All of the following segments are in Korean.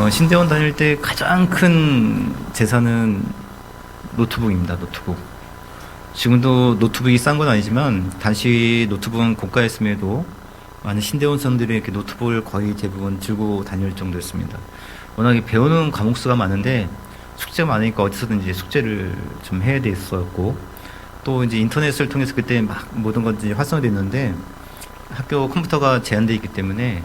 신대원 다닐 때 가장 큰 재산은 노트북입니다. 노트북. 지금도 노트북이 싼 건 아니지만 당시 노트북은 고가였음에도 많은 신대원생들이 이렇게 노트북을 거의 대부분 들고 다닐 정도였습니다. 워낙에 배우는 과목 수가 많은데 숙제가 많으니까 어디서든지 숙제를 좀 해야 됐었고, 또 이제 인터넷을 통해서 그때 막 모든 것들이 활성화됐는데 학교 컴퓨터가 제한되어 있기 때문에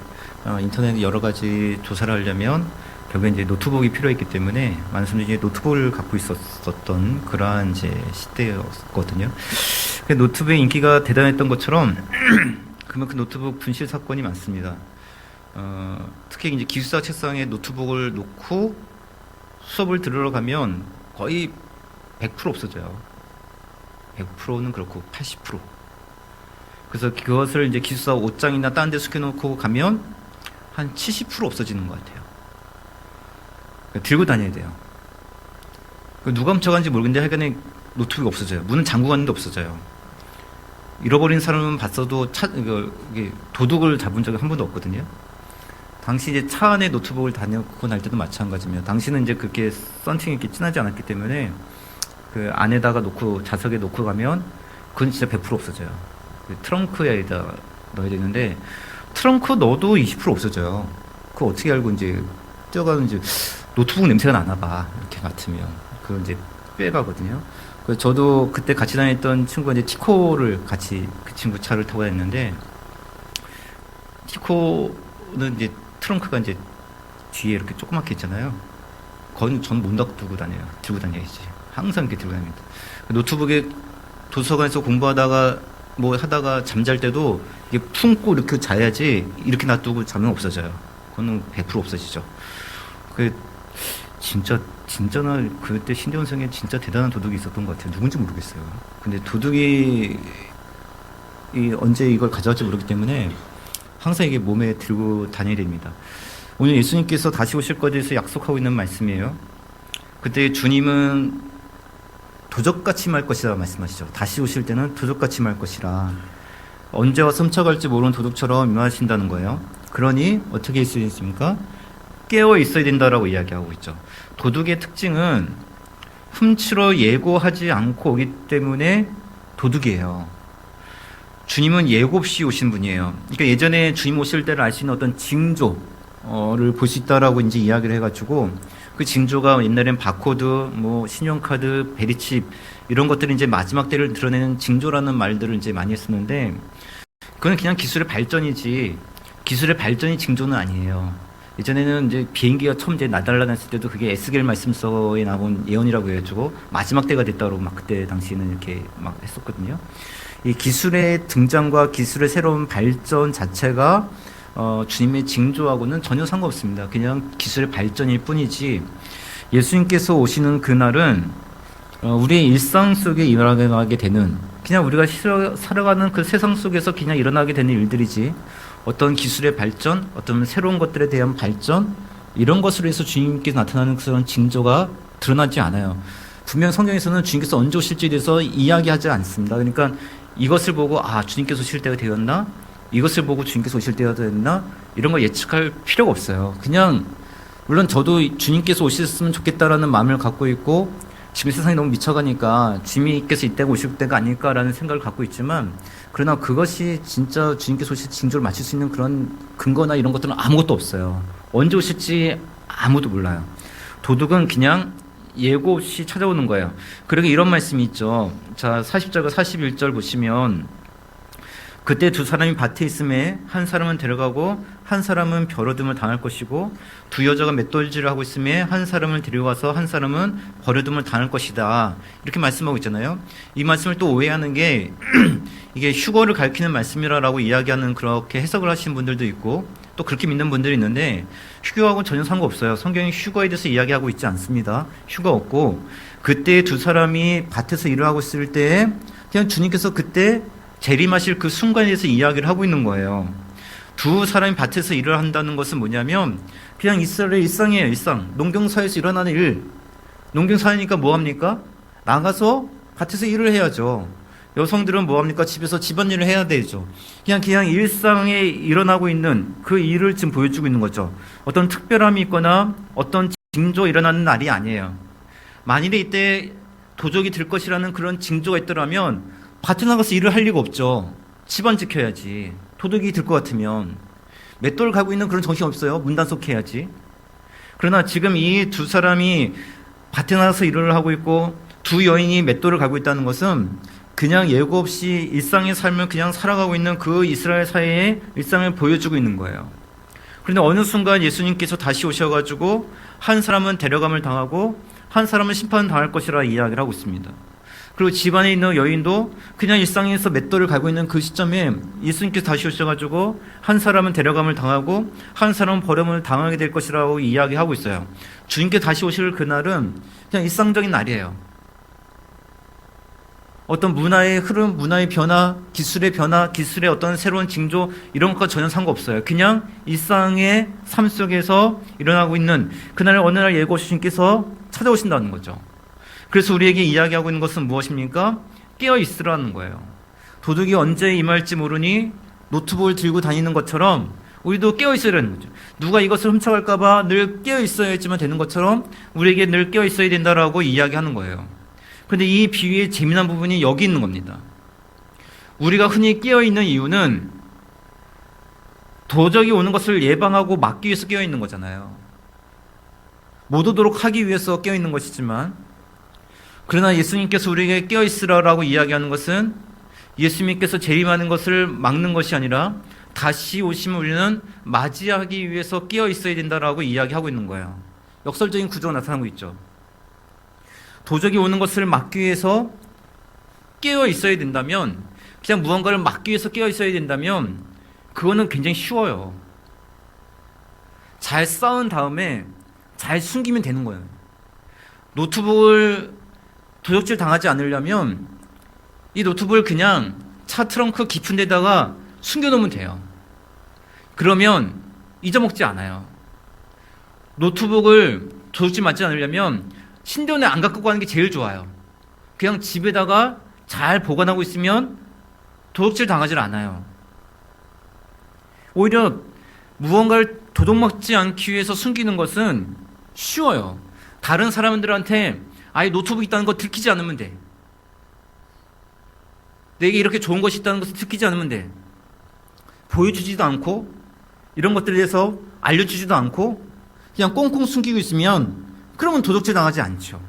인터넷 여러 가지 조사를 하려면 결국에 이제 노트북이 필요했기 때문에 많은 사람들이 노트북을 갖고 있었던 그러한 이제 시대였거든요. 노트북의 인기가 대단했던 것처럼 그만큼 노트북 분실 사건이 많습니다. 특히 이제 기숙사 책상에 노트북을 놓고 수업을 들으러 가면 거의 100% 없어져요. 100%는 그렇고 80%. 그래서 그것을 이제 기숙사 옷장이나 다른 데 숙여놓고 가면 한 70% 없어지는 것 같아요. 들고 다녀야 돼요. 누가 훔쳐간지 모르겠는데 하여간에 노트북이 없어져요. 문은 잠그고 갔는데 없어져요. 잃어버린 사람은 봤어도 도둑을 잡은 적이 한 번도 없거든요. 당시 이제 차 안에 노트북을 다녀고 날 때도 마찬가지입니다. 당시는 이제 그렇게 썬팅이 이렇게 진하지 않았기 때문에 그 안에다가 놓고 좌석에 놓고 가면 그건 진짜 100% 없어져요. 트렁크에다 넣어야 되는데 트렁크 넣어도 20% 없어져요. 그거 어떻게 알고 이제 뛰어가는지 노트북 냄새가 나나 봐. 이렇게 맡으면 그걸 이제 빼가거든요. 그래서 저도 그때 같이 다녔던 친구가 이제 티코를 같이 그 친구 차를 타고 다녔는데 티코는 이제 트렁크가 이제 뒤에 이렇게 조그맣게 있잖아요. 그건 전 못 놔두고 다녀요. 들고 다녀야지. 항상 이렇게 들고 다닙니다. 노트북에 도서관에서 공부하다가 뭐 하다가 잠잘 때도 이게 품고 이렇게 자야지 이렇게 놔두고 자면 없어져요. 그거는 100% 없어지죠. 진짜나 그때 신대원생에 진짜 대단한 도둑이 있었던 것 같아요. 누군지 모르겠어요. 근데 도둑이 언제 이걸 가져갈지 모르기 때문에 항상 이게 몸에 들고 다녀야 됩니다. 오늘 예수님께서 다시 오실 것에 대해서 약속하고 있는 말씀이에요. 그때 주님은 도적같이 말 것이라 말씀하시죠. 다시 오실 때는 도적같이 말 것이라. 언제 와서 훔쳐갈지 모르는 도둑처럼 임하신다는 거예요. 그러니 어떻게 있어야 됩니까? 깨어 있어야 된다라고 이야기하고 있죠. 도둑의 특징은 훔치러 예고하지 않고 오기 때문에 도둑이에요. 주님은 예고 없이 오신 분이에요. 그러니까 예전에 주님 오실 때를 알 수 있는 어떤 징조를 볼 수 있다라고 이제 이야기를 해가지고 그 징조가 옛날엔 바코드, 뭐 신용카드, 베리칩 이런 것들이 이제 마지막 때를 드러내는 징조라는 말들을 이제 많이 했었는데 그건 그냥 기술의 발전이지 기술의 발전이 징조는 아니에요. 예전에는 이제 비행기가 처음 이제 날아다녔을 때도 그게 에스겔 말씀서에 나온 예언이라고 해가지고 마지막 때가 됐다고 막 그때 당시에는 이렇게 막 했었거든요. 이 기술의 등장과 기술의 새로운 발전 자체가 주님의 징조하고는 전혀 상관없습니다. 그냥 기술의 발전일 뿐이지 예수님께서 오시는 그날은 우리의 일상 속에 일어나게 되는 그냥 우리가 살아가는 그 세상 속에서 그냥 일어나게 되는 일들이지 어떤 기술의 발전, 어떤 새로운 것들에 대한 발전 이런 것으로 해서 주님께서 나타나는 그런 징조가 드러나지 않아요. 분명 성경에서는 주님께서 언제 오실지에 대해서 이야기하지 않습니다. 그러니까 이것을 보고 주님께서 오실 때가 되었나? 이것을 보고 주님께서 오실 때가 되었나? 이런 걸 예측할 필요가 없어요. 그냥 물론 저도 주님께서 오셨으면 좋겠다라는 마음을 갖고 있고 지금 세상이 너무 미쳐가니까 주님께서 이때가 오실 때가 아닐까라는 생각을 갖고 있지만 그러나 그것이 진짜 주님께서 오실 징조를 맞출 수 있는 그런 근거나 이런 것들은 아무것도 없어요. 언제 오실지 아무도 몰라요. 도둑은 그냥 예고 없이 찾아오는 거예요. 그러게 이런 말씀이 있죠. 자, 40절과 41절 보시면 그때 두 사람이 밭에 있음에 한 사람은 데려가고 한 사람은 버려둠을 당할 것이고 두 여자가 맷돌질을 하고 있음에 한 사람을 데려가서 한 사람은 버려둠을 당할 것이다. 이렇게 말씀하고 있잖아요. 이 말씀을 또 오해하는 게 이게 휴거를 가리키는 말씀이라고 이야기하는 그렇게 해석을 하시는 분들도 있고 또 그렇게 믿는 분들이 있는데 휴거하고는 전혀 상관없어요. 성경이 휴거에 대해서 이야기하고 있지 않습니다. 휴거 없고 그때 두 사람이 밭에서 일을 하고 있을 때 그냥 주님께서 그때 재림하실 그 순간에 대해서 이야기를 하고 있는 거예요. 두 사람이 밭에서 일을 한다는 것은 뭐냐면 그냥 이스라엘의 일상이에요. 일상. 농경사에서 일어나는 일. 농경사니까 뭐합니까? 나가서 밭에서 일을 해야죠. 여성들은 뭐합니까? 집에서 집안일을 해야 되죠. 그냥 일상에 일어나고 있는 그 일을 지금 보여주고 있는 거죠. 어떤 특별함이 있거나 어떤 징조 일어나는 날이 아니에요. 만일에 이때 도적이 들 것이라는 그런 징조가 있더라면 밭에 나가서 일을 할 리가 없죠. 집안 지켜야지. 도둑이 들 것 같으면 맷돌 가고 있는 그런 정신이 없어요. 문 단속해야지. 그러나 지금 이 두 사람이 밭에 나가서 일을 하고 있고 두 여인이 맷돌을 가고 있다는 것은 그냥 예고 없이 일상의 삶을 그냥 살아가고 있는 그 이스라엘 사회의 일상을 보여주고 있는 거예요. 그런데 어느 순간 예수님께서 다시 오셔가지고 한 사람은 데려감을 당하고 한 사람은 심판을 당할 것이라 이야기를 하고 있습니다. 그리고 집안에 있는 여인도 그냥 일상에서 맷돌을 갈고 있는 그 시점에 예수님께서 다시 오셔가지고 한 사람은 데려감을 당하고 한 사람은 버림을 당하게 될 것이라고 이야기하고 있어요. 주님께서 다시 오실 그날은 그냥 일상적인 날이에요. 어떤 문화의 흐름, 문화의 변화, 기술의 변화, 기술의 어떤 새로운 징조 이런 것과 전혀 상관없어요. 그냥 일상의 삶 속에서 일어나고 있는 그날 어느 날 예고 주님께서 찾아오신다는 거죠. 그래서 우리에게 이야기하고 있는 것은 무엇입니까? 깨어 있으라는 거예요. 도둑이 언제 임할지 모르니 노트북을 들고 다니는 것처럼 우리도 깨어 있어야 되는 거죠. 누가 이것을 훔쳐갈까 봐 늘 깨어 있어야지만 되는 것처럼 우리에게 늘 깨어 있어야 된다라고 이야기하는 거예요. 그런데 이 비유의 재미난 부분이 여기 있는 겁니다. 우리가 흔히 깨어 있는 이유는 도적이 오는 것을 예방하고 막기 위해서 깨어 있는 거잖아요. 못 오도록 하기 위해서 깨어 있는 것이지만, 그러나 예수님께서 우리에게 깨어 있으라라고 이야기하는 것은 예수님께서 재림하는 것을 막는 것이 아니라 다시 오시면 우리는 맞이하기 위해서 깨어 있어야 된다라고 이야기하고 있는 거예요. 역설적인 구조가 나타나고 있죠. 도적이 오는 것을 막기 위해서 깨어 있어야 된다면, 그냥 무언가를 막기 위해서 깨어 있어야 된다면 그거는 굉장히 쉬워요. 잘 쌓은 다음에 잘 숨기면 되는 거예요. 노트북을 도적질 당하지 않으려면 이 노트북을 그냥 차 트렁크 깊은 데다가 숨겨놓으면 돼요. 그러면 잊어먹지 않아요. 노트북을 도둑질 맞지 않으려면 신대원에 안 갖고 가는 게 제일 좋아요. 그냥 집에다가 잘 보관하고 있으면 도둑질 당하지 않아요. 오히려 무언가를 도둑맞지 않기 위해서 숨기는 것은 쉬워요. 다른 사람들한테 아예 노트북이 있다는 거 들키지 않으면 돼. 내게 이렇게 좋은 것이 있다는 것을 들키지 않으면 돼. 보여주지도 않고 이런 것들에 대해서 알려주지도 않고 그냥 꽁꽁 숨기고 있으면 그러면 도둑질 당하지 않죠.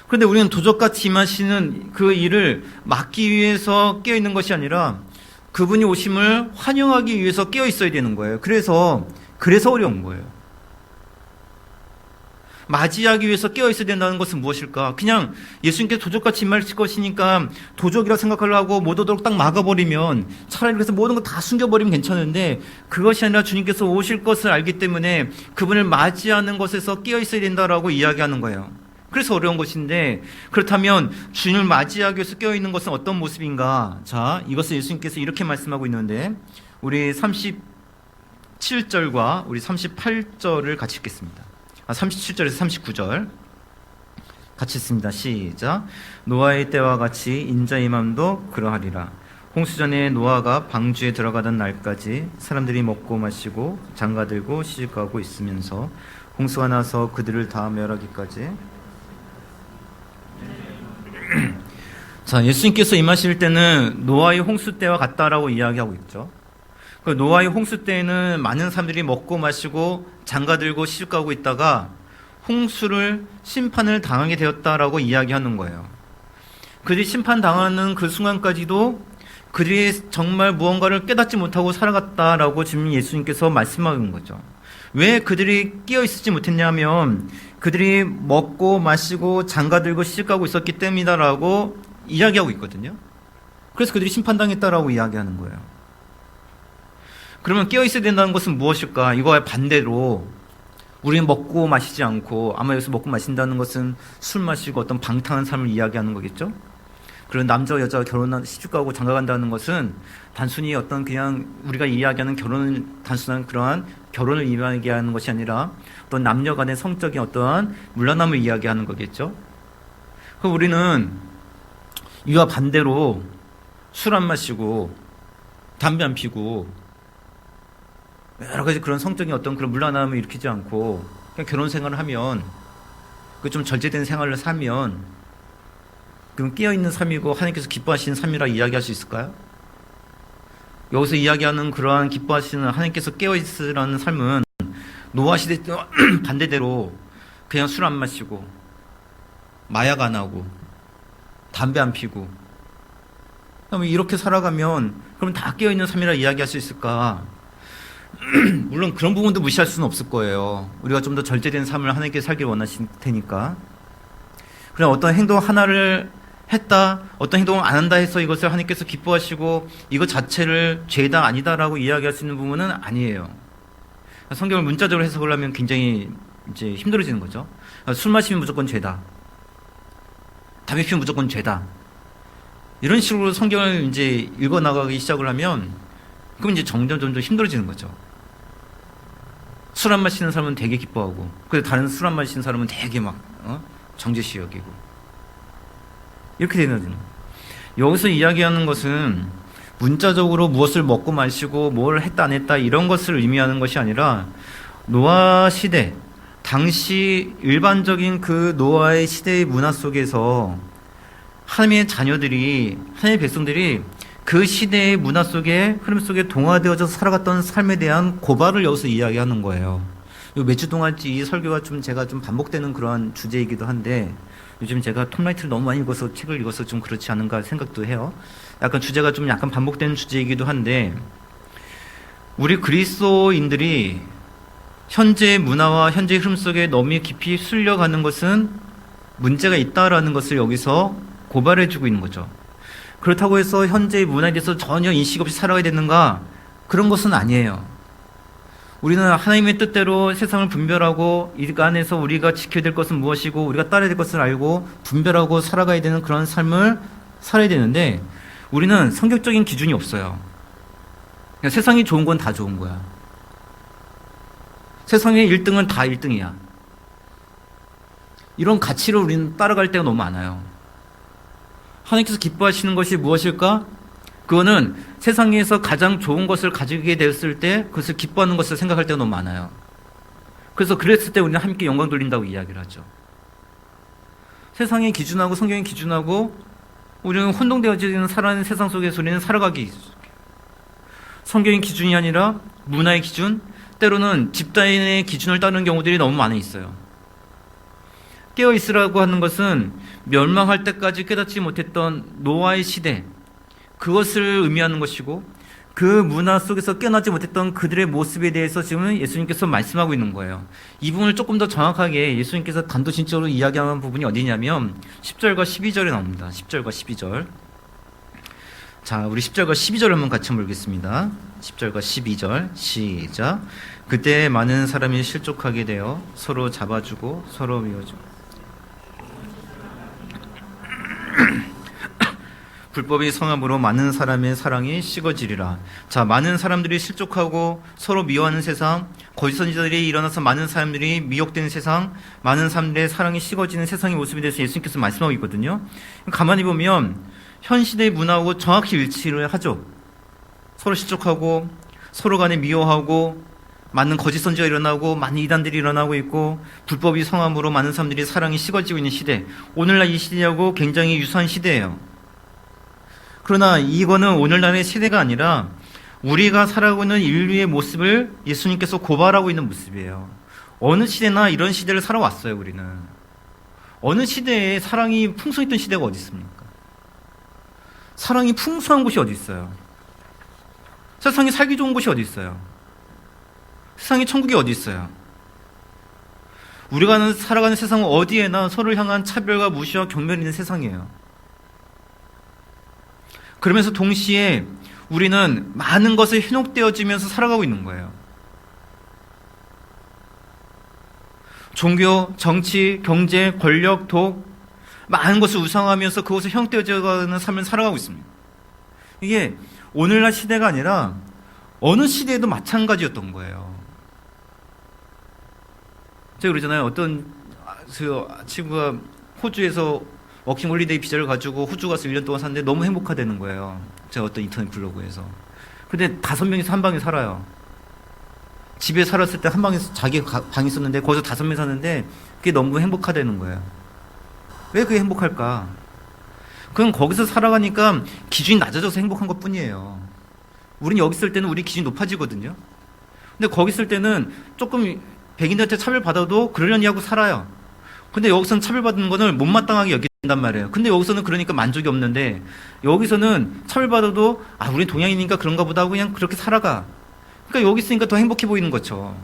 그런데 우리는 도적같이 임하시는 그 일을 막기 위해서 깨어있는 것이 아니라 그분이 오심을 환영하기 위해서 깨어있어야 되는 거예요. 그래서 어려운 거예요. 맞이하기 위해서 깨어있어야 된다는 것은 무엇일까? 그냥 예수님께서 도적같이 임하실 것이니까 도적이라 생각을 하고 못 오도록 딱 막아버리면 차라리 그래서 모든 거 다 숨겨버리면 괜찮은데 그것이 아니라 주님께서 오실 것을 알기 때문에 그분을 맞이하는 것에서 깨어있어야 된다라고 이야기하는 거예요. 그래서 어려운 것인데, 그렇다면 주님을 맞이하기 위해서 깨어있는 것은 어떤 모습인가? 자, 이것을 예수님께서 이렇게 말씀하고 있는데 우리 37절과 우리 38절을 같이 읽겠습니다. 37절에서 39절 같이 읽습니다. 시작. 노아의 때와 같이 인자의 맘도 그러하리라. 홍수전에 노아가 방주에 들어가던 날까지 사람들이 먹고 마시고 장가들고 시집가고 있으면서 홍수가 나서 그들을 다 멸하기까지. 자, 예수님께서 임하실 때는 노아의 홍수 때와 같다라고 이야기하고 있죠. 그 노아의 홍수 때에는 많은 사람들이 먹고 마시고 장가들고 시집가고 있다가 홍수를 심판을 당하게 되었다라고 이야기하는 거예요. 그들이 심판당하는 그 순간까지도 그들이 정말 무언가를 깨닫지 못하고 살아갔다라고 지금 예수님께서 말씀하는 거죠. 왜 그들이 깨어있지 못했냐면 그들이 먹고 마시고 장가들고 시집가고 있었기 때문이다라고 이야기하고 있거든요. 그래서 그들이 심판당했다라고 이야기하는 거예요. 그러면 깨어있어야 된다는 것은 무엇일까? 이거와 반대로 우리는 먹고 마시지 않고, 아마 여기서 먹고 마신다는 것은 술 마시고 어떤 방탕한 삶을 이야기하는 거겠죠? 그리고 남자와 여자가 시집가고 장가간다는 것은 단순히 어떤 그냥 우리가 이야기하는 단순한 그러한 결혼을 이야기하는 것이 아니라 어떤 남녀 간의 성적인 어떠한 물러남을 이야기하는 거겠죠? 그럼 우리는 이와 반대로 술 안 마시고 담배 안 피고 여러 가지 그런 성적인 어떤 그런 문란함을 일으키지 않고 그냥 결혼 생활을 하면 그 좀 절제된 생활을 살면 그럼 깨어있는 삶이고 하나님께서 기뻐하시는 삶이라 이야기할 수 있을까요? 여기서 이야기하는 그러한 기뻐하시는 하나님께서 깨어있으라는 삶은 노아 시대 반대대로 그냥 술 안 마시고 마약 안 하고 담배 안 피고 이렇게 살아가면 그럼 다 깨어있는 삶이라 이야기할 수 있을까? 물론 그런 부분도 무시할 수는 없을 거예요. 우리가 좀 더 절제된 삶을 하나님께 살길 원하실 테니까. 그냥 어떤 행동 하나를 했다, 어떤 행동을 안 한다 해서 이것을 하나님께서 기뻐하시고 이것 자체를 죄다 아니다라고 이야기할 수 있는 부분은 아니에요. 성경을 문자적으로 해석을 하면 굉장히 이제 힘들어지는 거죠. 술 마시면 무조건 죄다. 담배 피우면 무조건 죄다. 이런 식으로 성경을 이제 읽어 나가기 시작을 하면 그럼 이제 점점 힘들어지는 거죠. 술 안 마시는 사람은 되게 기뻐하고, 그래서 다른 술 안 마시는 사람은 되게 막 정죄시 여기고 이렇게 되는 거죠. 여기서 이야기하는 것은 문자적으로 무엇을 먹고 마시고 뭘 했다 안 했다 이런 것을 의미하는 것이 아니라 노아 시대 당시 일반적인 그 노아의 시대의 문화 속에서 하나님의 자녀들이, 하나님의 백성들이 그 시대의 문화 속에, 흐름 속에 동화되어져서 살아갔던 삶에 대한 고발을 여기서 이야기하는 거예요. 몇 주 동안 이 설교가 제가 반복되는 그러한 주제이기도 한데, 요즘 제가 톰라이트를 너무 많이 읽어서, 책을 읽어서 좀 그렇지 않은가 생각도 해요. 약간 주제가 약간 반복되는 주제이기도 한데, 우리 그리스도인들이 현재의 문화와 현재의 흐름 속에 너무 깊이 쓸려가는 것은 문제가 있다라는 것을 여기서 고발해주고 있는 거죠. 그렇다고 해서 현재의 문화에 대해서 전혀 인식 없이 살아가야 되는가? 그런 것은 아니에요. 우리는 하나님의 뜻대로 세상을 분별하고 이 안에서 우리가 지켜야 될 것은 무엇이고 우리가 따라야 될 것을 알고 분별하고 살아가야 되는 그런 삶을 살아야 되는데 우리는 성격적인 기준이 없어요. 그냥 세상이 좋은 건 다 좋은 거야. 세상의 1등은 다 1등이야. 이런 가치를 우리는 따라갈 때가 너무 많아요. 하나님께서 기뻐하시는 것이 무엇일까? 그거는 세상에서 가장 좋은 것을 가지게 되었을 때 그것을 기뻐하는 것을 생각할 때가 너무 많아요. 그래서 그랬을 때 우리는 함께 영광 돌린다고 이야기를 하죠. 세상의 기준하고 성경의 기준하고 우리는 혼동되어지는 살아가는 세상 속에서 우리는 살아가기, 성경의 기준이 아니라 문화의 기준, 때로는 집단의 기준을 따르는 경우들이 너무 많이 있어요. 깨어있으라고 하는 것은 멸망할 때까지 깨닫지 못했던 노아의 시대, 그것을 의미하는 것이고 그 문화 속에서 깨어나지 못했던 그들의 모습에 대해서 지금 예수님께서 말씀하고 있는 거예요. 이 부분을 조금 더 정확하게 예수님께서 단도직입적으로 이야기하는 부분이 어디냐면 10절과 12절에 나옵니다. 10절과 12절. 자, 우리 10절과 12절을 한번 같이 보겠습니다. 10절과 12절 시작. 그때 많은 사람이 실족하게 되어 서로 잡아주고 서로 미워주고 불법이 성함으로 많은 사람의 사랑이 식어지리라. 자, 많은 사람들이 실족하고 서로 미워하는 세상, 거짓 선지자들이 일어나서 많은 사람들이 미혹되는 세상, 많은 사람들의 사랑이 식어지는 세상의 모습에 대해서 예수님께서 말씀하고 있거든요. 가만히 보면 현 시대의 문화하고 정확히 일치를 하죠. 서로 실족하고 서로 간에 미워하고 많은 거짓 선지가 일어나고 많은 이단들이 일어나고 있고 불법이 성함으로 많은 사람들이 사랑이 식어지고 있는 시대, 오늘날 이 시대하고 굉장히 유사한 시대예요. 그러나 이거는 오늘날의 시대가 아니라 우리가 살아가고 있는 인류의 모습을 예수님께서 고발하고 있는 모습이에요. 어느 시대나 이런 시대를 살아왔어요. 우리는 어느 시대에 사랑이 풍성했던 시대가 어디 있습니까? 사랑이 풍성한 곳이 어디 있어요? 세상에 살기 좋은 곳이 어디 있어요? 세상에 천국이 어디 있어요? 우리가 살아가는 세상은 어디에나 서로를 향한 차별과 무시와 경멸이 있는 세상이에요. 그러면서 동시에 우리는 많은 것에 현혹되어지면서 살아가고 있는 거예요. 종교, 정치, 경제, 권력, 독, 많은 것을 우상하면서 그것에 현혹되어져가는 삶을 살아가고 있습니다. 이게 오늘날 시대가 아니라 어느 시대에도 마찬가지였던 거예요. 제가 그러잖아요. 어떤 친구가 호주에서 워킹 홀리데이 비자를 가지고 호주 가서 1년 동안 샀는데 너무 행복하다는 거예요. 제가 어떤 인터넷 블로그에서. 근데 5명이서 한 방에 살아요. 집에 살았을 때 한 방에서 자기 방이 있었는데 거기서 5명 사는데 그게 너무 행복하다는 거예요. 왜 그게 행복할까? 그건 거기서 살아가니까 기준이 낮아져서 행복한 것 뿐이에요. 우린 여기 있을 때는 우리 기준이 높아지거든요. 근데 거기 있을 때는 조금 백인들한테 차별받아도 그러려니 하고 살아요. 근데 여기서는 차별받는 거는 못마땅하게 여긴단 말이에요. 근데 여기서는 그러니까 만족이 없는데 여기서는 차별받아도 우린 동양인이니까 그런가 보다 하고 그냥 그렇게 살아가. 그러니까 여기 있으니까 더 행복해 보이는 거죠.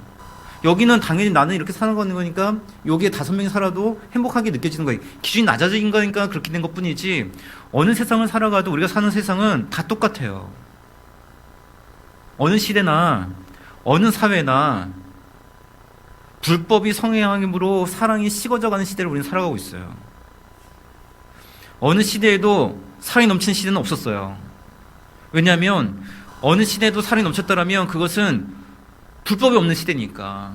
여기는 당연히 나는 이렇게 살아가는 거니까 여기에 5명이 살아도 행복하게 느껴지는 거예요. 기준이 낮아진 거니까 그렇게 된 것 뿐이지 어느 세상을 살아가도 우리가 사는 세상은 다 똑같아요. 어느 시대나 어느 사회나 불법이 성행함으로 사랑이 식어져가는 시대를 우리는 살아가고 있어요. 어느 시대에도 사랑이 넘치는 시대는 없었어요. 왜냐하면 어느 시대에도 사랑이 넘쳤다면 그것은 불법이 없는 시대니까.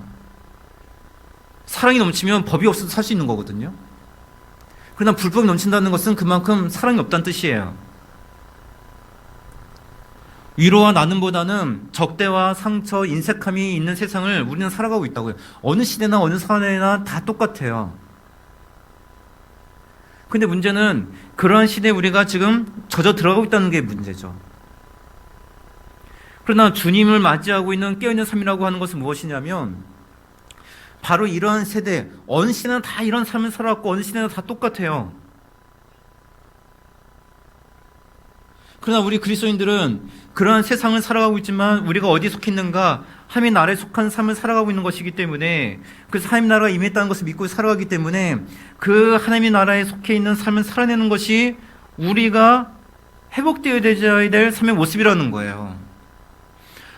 사랑이 넘치면 법이 없어도 살 수 있는 거거든요. 그러나 불법이 넘친다는 것은 그만큼 사랑이 없다는 뜻이에요. 위로와 나눔보다는 적대와 상처, 인색함이 있는 세상을 우리는 살아가고 있다고요. 어느 시대나 어느 사회나 다 똑같아요. 근데 문제는 그러한 시대에 우리가 지금 젖어 들어가고 있다는 게 문제죠. 그러나 주님을 맞이하고 있는 깨어있는 삶이라고 하는 것은 무엇이냐면 바로 이러한 세대, 어느 시대나 다 이런 삶을 살아왔고 어느 시대나 다 똑같아요. 그러나 우리 그리스도인들은 그러한 세상을 살아가고 있지만 우리가 어디에 속해 있는가? 하나님의 나라에 속한 삶을 살아가고 있는 것이기 때문에 그래서 하나님의 나라가 임했다는 것을 믿고 살아가기 때문에 그 하나님의 나라에 속해 있는 삶을 살아내는 것이 우리가 회복되어야 될 삶의 모습이라는 거예요.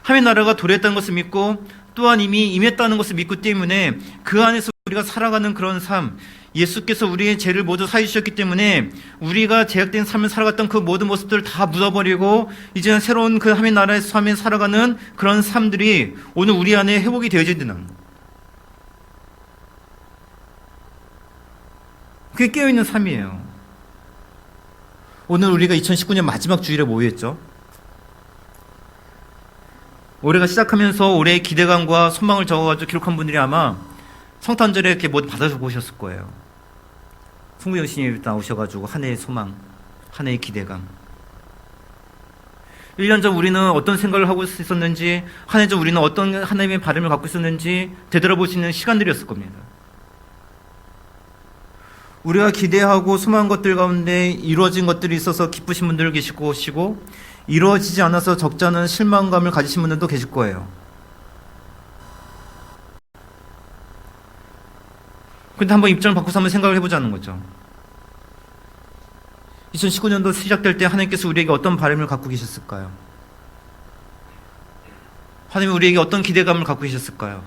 하나님의 나라가 도래했다는 것을 믿고 또한 이미 임했다는 것을 믿기 때문에 그 안에서 우리가 살아가는 그런 삶, 예수께서 우리의 죄를 모두 사해 주셨기 때문에 우리가 제약된 삶을 살아갔던 그 모든 모습들을 다 묻어버리고 이제는 새로운 그 하나님의 나라의 삶에 살아가는 그런 삶들이 오늘 우리 안에 회복이 되어진다는 거예요. 그게 깨어있는 삶이에요. 오늘 우리가 2019년 마지막 주일에 모였죠. 올해가 시작하면서 올해의 기대감과 소망을 적어가지고 기록한 분들이 아마 성탄절에 이렇게 뭐 받아주고 오셨을 거예요. 풍부영신이 나오셔가지고 한 해의 소망, 한 해의 기대감. 1년 전 우리는 어떤 생각을 하고 있었는지, 한 해 전 우리는 어떤 하나님의 바람을 갖고 있었는지 되돌아볼 수 있는 시간들이었을 겁니다. 우리가 기대하고 소망한 것들 가운데 이루어진 것들이 있어서 기쁘신 분들 계실 것이고 이루어지지 않아서 적잖은 실망감을 가지신 분들도 계실 거예요. 근데 한번 입장을 바꿔서 한번 생각을 해보자는 거죠. 2019년도 시작될 때 하나님께서 우리에게 어떤 바람을 갖고 계셨을까요? 하나님이 우리에게 어떤 기대감을 갖고 계셨을까요?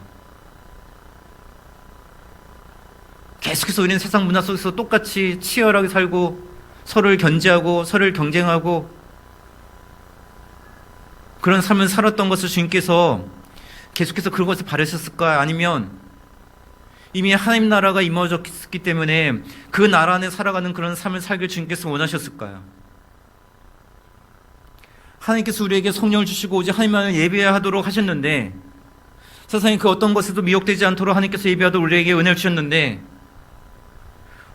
계속해서 우리는 세상 문화 속에서 똑같이 치열하게 살고 서로를 견제하고 서로를 경쟁하고 그런 삶을 살았던 것을 주님께서 계속해서 그것을 바라셨을까요? 아니면 이미 하나님 나라가 임하셨기 때문에 그 나라 안에 살아가는 그런 삶을 살길 주님께서 원하셨을까요? 하나님께서 우리에게 성령을 주시고 오직 하나님만을 예배하도록 하셨는데 세상에 그 어떤 것에도 미혹되지 않도록 하나님께서 예배하도록 우리에게 은혜를 주셨는데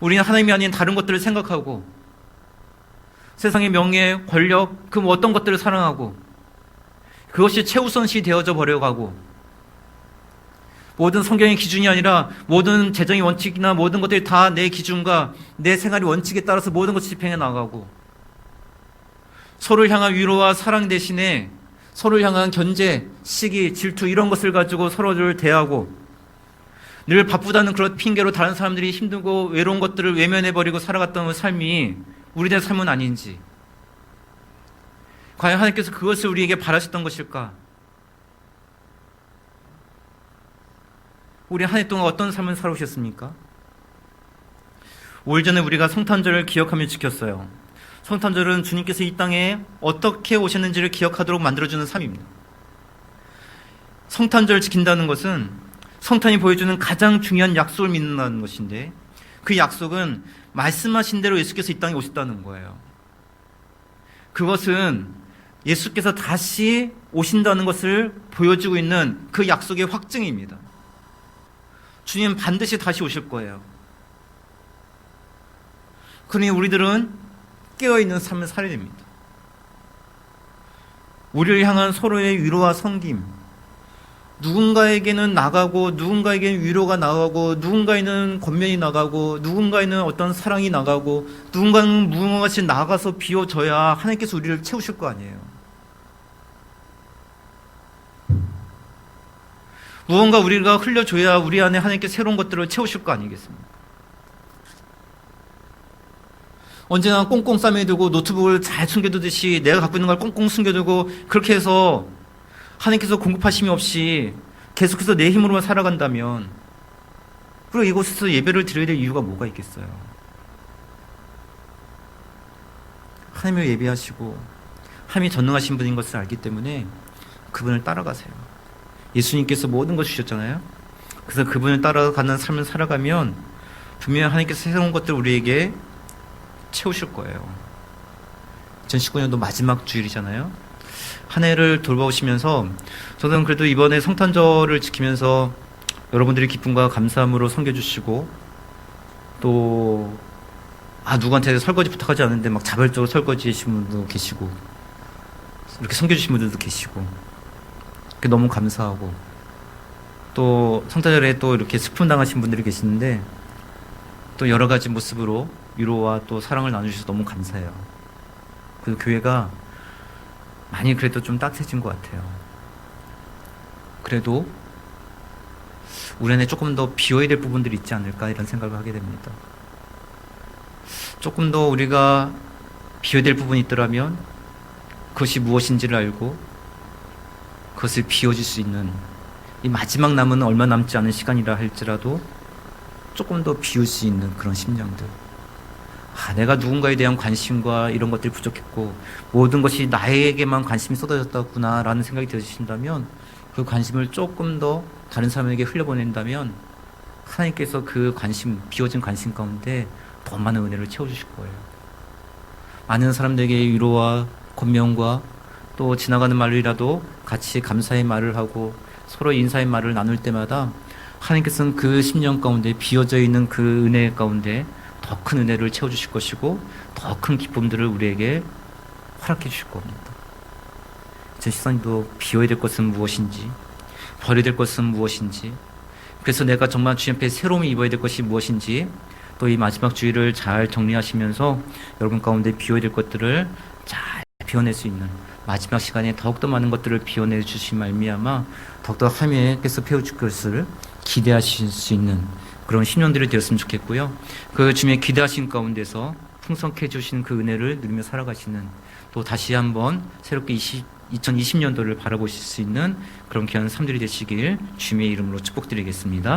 우리는 하나님이 아닌 다른 것들을 생각하고 세상의 명예, 권력, 그 어떤 것들을 사랑하고 그것이 최우선시 되어져 버려가고 모든 성경의 기준이 아니라 모든 재정의 원칙이나 모든 것들이 다 내 기준과 내 생활의 원칙에 따라서 모든 것을 집행해 나가고 서로를 향한 위로와 사랑 대신에 서로를 향한 견제, 시기, 질투 이런 것을 가지고 서로를 대하고 늘 바쁘다는 그런 핑계로 다른 사람들이 힘들고 외로운 것들을 외면해버리고 살아갔던 삶이 우리들의 삶은 아닌지 과연 하나님께서 그것을 우리에게 바라셨던 것일까? 우리 한 해 동안 어떤 삶을 살아오셨습니까? 5일 전에 우리가 성탄절을 기억하며 지켰어요. 성탄절은 주님께서 이 땅에 어떻게 오셨는지를 기억하도록 만들어주는 삶입니다. 성탄절을 지킨다는 것은 성탄이 보여주는 가장 중요한 약속을 믿는다는 것인데 그 약속은 말씀하신 대로 예수께서 이 땅에 오셨다는 거예요. 그것은 예수께서 다시 오신다는 것을 보여주고 있는 그 약속의 확증입니다. 주님 반드시 다시 오실 거예요. 그러니 우리들은 깨어있는 삶을 살아야 됩니다. 우리를 향한 서로의 위로와 섬김, 누군가에게는 나가고 누군가에게는 위로가 나가고 누군가에는 권면이 나가고 누군가에는 어떤 사랑이 나가고 누군가는 무언가같이 나가서 비워져야 하나님께서 우리를 채우실 거 아니에요. 무언가 우리가 흘려줘야 우리 안에 하나님께 새로운 것들을 채우실 거 아니겠습니까? 언제나 꽁꽁 싸매두고 노트북을 잘 숨겨두듯이 내가 갖고 있는 걸 꽁꽁 숨겨두고 그렇게 해서 하나님께서 공급하심이 없이 계속해서 내 힘으로만 살아간다면 그리고 이곳에서 예배를 드려야 될 이유가 뭐가 있겠어요? 하나님을 예배하시고 하나님이 전능하신 분인 것을 알기 때문에 그분을 따라가세요. 예수님께서 모든 것을 주셨잖아요. 그래서 그분을 따라가는 삶을 살아가면 분명히 하나님께서 새로운 것들을 우리에게 채우실 거예요. 2019년도 마지막 주일이잖아요. 한 해를 돌아보시면서 저는 그래도 이번에 성탄절을 지키면서 여러분들이 기쁨과 감사함으로 섬겨주시고 또 누구한테 설거지 부탁하지 않는데 막 자발적으로 설거지 하신 분도 계시고 이렇게 섬겨주신 분들도 계시고 너무 감사하고 또 성탄절에 또 이렇게 스폰 당하신 분들이 계시는데 또 여러 가지 모습으로 위로와 또 사랑을 나눠주셔서 너무 감사해요. 그래서 교회가 많이 그래도 좀 따뜻해진 것 같아요. 그래도 우리 안에 조금 더 비워야 될 부분들이 있지 않을까 이런 생각을 하게 됩니다. 조금 더 우리가 비워야 될 부분이 있더라면 그것이 무엇인지를 알고 그것을 비워줄 수 있는 이 마지막 남은 얼마 남지 않은 시간이라 할지라도 조금 더 비울 수 있는 그런 심령들. 내가 누군가에 대한 관심과 이런 것들이 부족했고 모든 것이 나에게만 관심이 쏟아졌다구나 라는 생각이 드신다면 그 관심을 조금 더 다른 사람에게 흘려보낸다면 하나님께서 그 관심, 비워진 관심 가운데 더 많은 은혜를 채워주실 거예요. 많은 사람들에게 위로와 권면과 또 지나가는 말이라도 같이 감사의 말을 하고 서로 인사의 말을 나눌 때마다 하나님께서는 그 심령 가운데 비어져 있는 그 은혜 가운데 더 큰 은혜를 채워주실 것이고 더 큰 기쁨들을 우리에게 허락해 주실 겁니다. 2014년도 비워야 될 것은 무엇인지 버려야 될 것은 무엇인지 그래서 내가 정말 주님 앞에 새로움을 입어야 될 것이 무엇인지 또 이 마지막 주일을 잘 정리하시면서 여러분 가운데 비워야 될 것들을 잘 비워낼 수 있는 마지막 시간에 더욱더 많은 것들을 비워내 주신 말미암아 더욱더 하나님께서 배워줄 것을 기대하실 수 있는 그런 10년들이 되었으면 좋겠고요. 그 주님의 기대하신 가운데서 풍성케 해주신 그 은혜를 누리며 살아가시는 또 다시 한번 새롭게 2020년도를 바라보실 수 있는 그런 귀한 삶들이 되시길 주님의 이름으로 축복드리겠습니다.